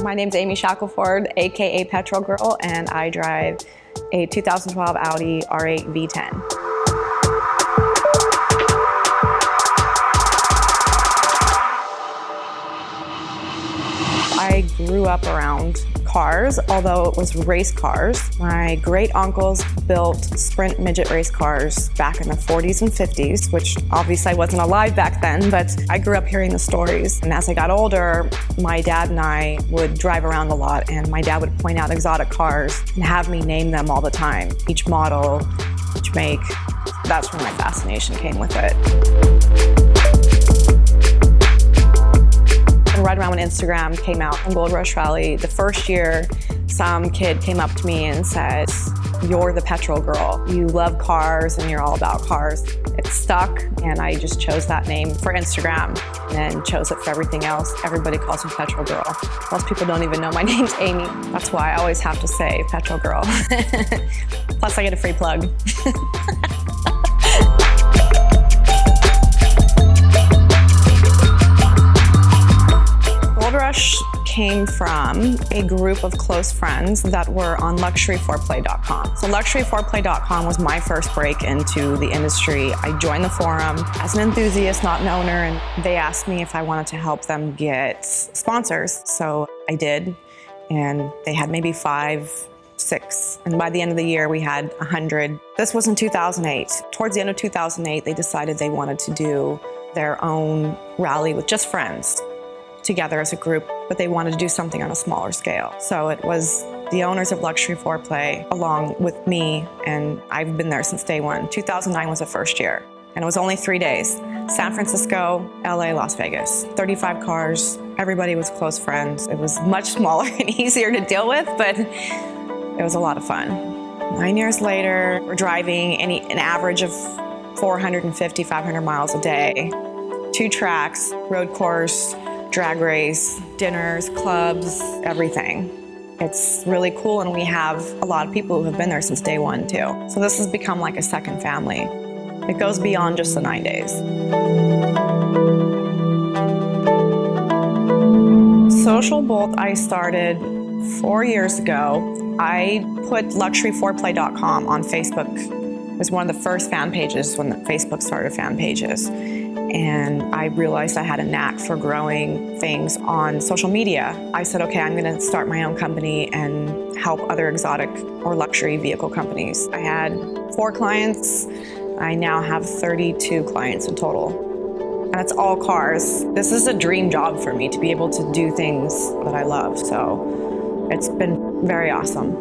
My name's Aimee Shackelford, aka Petrolgirl, and I drive a 2012 Audi R8 V10. I grew up around cars, although it was race cars. My great uncles built sprint midget race cars back in the 40s and 50s, which obviously I wasn't alive back then, but I grew up hearing the stories. And as I got older, my dad and I would drive around a lot, and my dad would point out exotic cars and have me name them all the time. Each model, each make. That's where my fascination came with it. Right around when Instagram came out on goldRush Rally, the first year, some kid came up to me and said, "You're the Petrol girl. You love cars and you're all about cars." It stuck, and I just chose that name for Instagram and then chose it for everything else. Everybody calls me Petrol girl. Most people don't even know my name's Aimee. That's why I always have to say Petrol girl. Plus I get a free plug. goldRush came from a group of close friends that were on luxury4play.com. So luxury4play.com was my first break into the industry. I joined the forum as an enthusiast, not an owner, and they asked me if I wanted to help them get sponsors. So I did, and they had maybe 5, 6, and by the end of the year we had 100. This was in 2008. Towards the end of 2008, they decided they wanted to do their own rally with just friends together as a group, but they wanted to do something on a smaller scale. So it was the owners of Luxury 4Play along with me, and I've been there since day one. 2009 was the first year, and it was only 3 days. San Francisco, LA, Las Vegas. 35 cars, everybody was close friends. It was much smaller and easier to deal with, but it was a lot of fun. 9 years later, we're driving an average of 450, 500 miles a day. 2 tracks, road course, drag race, dinners, clubs, everything. It's really cool, and we have a lot of people who have been there since day one too. So this has become like a second family. It goes beyond just the 9 days. SocialBolt I started 4 years ago. I put luxury4play.com on Facebook. It was one of the first fan pages when Facebook started fan pages. And I realized I had a knack for growing things on social media. I said, okay, I'm gonna start my own company and help other exotic or luxury vehicle companies. I had 4 clients. I now have 32 clients in total. And it's all cars. This is a dream job for me, to be able to do things that I love. So it's been very awesome.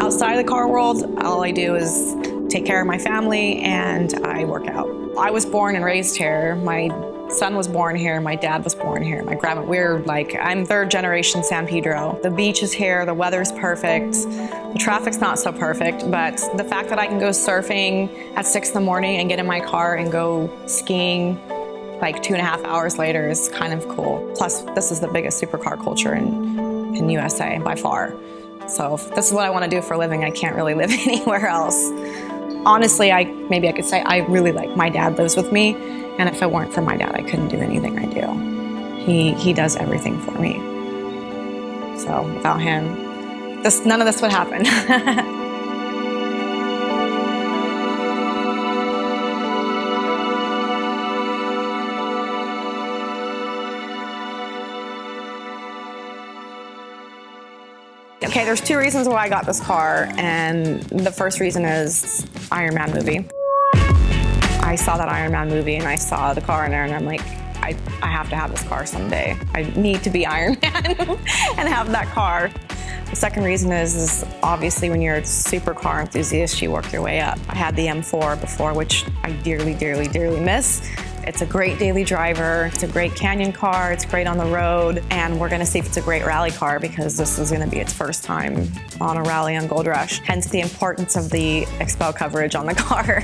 Outside of the car world, all I do is take care of my family, and I work out. I was born and raised here. My son was born here. My dad was born here. My grandma, I'm 3rd generation San Pedro. The beach is here. The weather's perfect. The traffic's not so perfect, but the fact that I can go surfing at 6 in the morning and get in my car and go skiing like 2.5 hours later is kind of cool. Plus, this is the biggest supercar culture in USA by far. So if this is what I want to do for a living, I can't really live anywhere else. Honestly, maybe I could say I really like my dad lives with me, and if it weren't for my dad, I couldn't do anything I do. He does everything for me. So without him, none of this would happen. Okay, there's 2 reasons why I got this car, and the first reason is Iron Man movie. I saw that Iron Man movie, and I saw the car in there, and I'm like, I have to have this car someday. I need to be Iron Man and have that car. The second reason is obviously when you're a supercar enthusiast, you work your way up. I had the M4 before, which I dearly, dearly, dearly miss. It's a great daily driver. It's a great canyon car. It's great on the road. And we're gonna see if it's a great rally car, because this is gonna be its first time on a rally on goldRush. Hence the importance of the XPEL coverage on the car.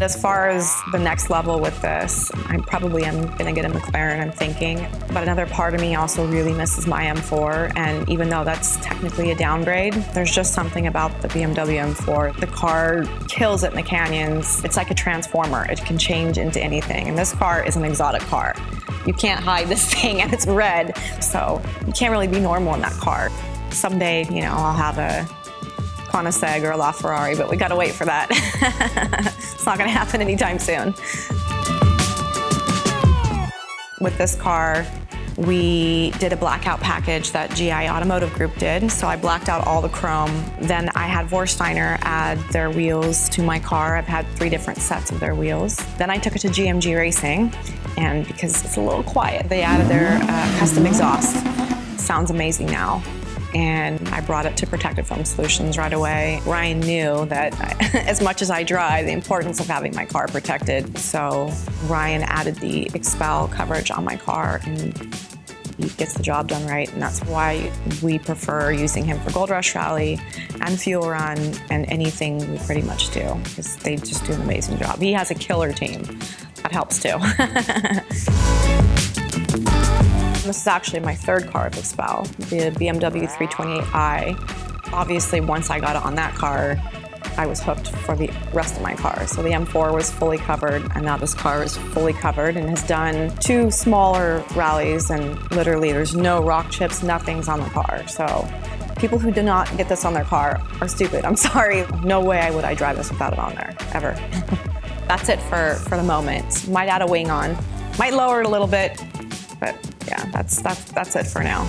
As far as the next level with this, I probably am gonna get a McLaren, I'm thinking. But another part of me also really misses my M4, and even though that's technically a downgrade, there's just something about the BMW M4. The car kills it in the canyons. It's like a transformer. It can change into anything, and this car is an exotic car. You can't hide this thing, and it's red, so you can't really be normal in that car. Someday, you know, I'll have a Koenigsegg or a LaFerrari, but we gotta wait for that. It's not gonna happen anytime soon. With this car, we did a blackout package that GI Automotive Group did, so I blacked out all the chrome. Then I had Vorsteiner add their wheels to my car. I've had 3 different sets of their wheels. Then I took it to GMG Racing, and because it's a little quiet, they added their custom exhaust. Sounds amazing now. And I brought it to Protected Film Solutions right away. Ryan knew that as much as I drive, the importance of having my car protected. So Ryan added the XPEL coverage on my car, and he gets the job done right. And that's why we prefer using him for goldRush Rally and Fuel Run and anything we pretty much do, because they just do an amazing job. He has a killer team. That helps too. This is actually my 3rd car of XPEL, the BMW 328i. Obviously, once I got it on that car, I was hooked for the rest of my cars. So the M4 was fully covered, and now this car is fully covered and has done 2 smaller rallies, and literally there's no rock chips, nothing's on the car. So people who do not get this on their car are stupid. I'm sorry. No way would I drive this without it on there, ever. That's it for the moment. Might add a wing on. Might lower it a little bit, but yeah, that's it for now.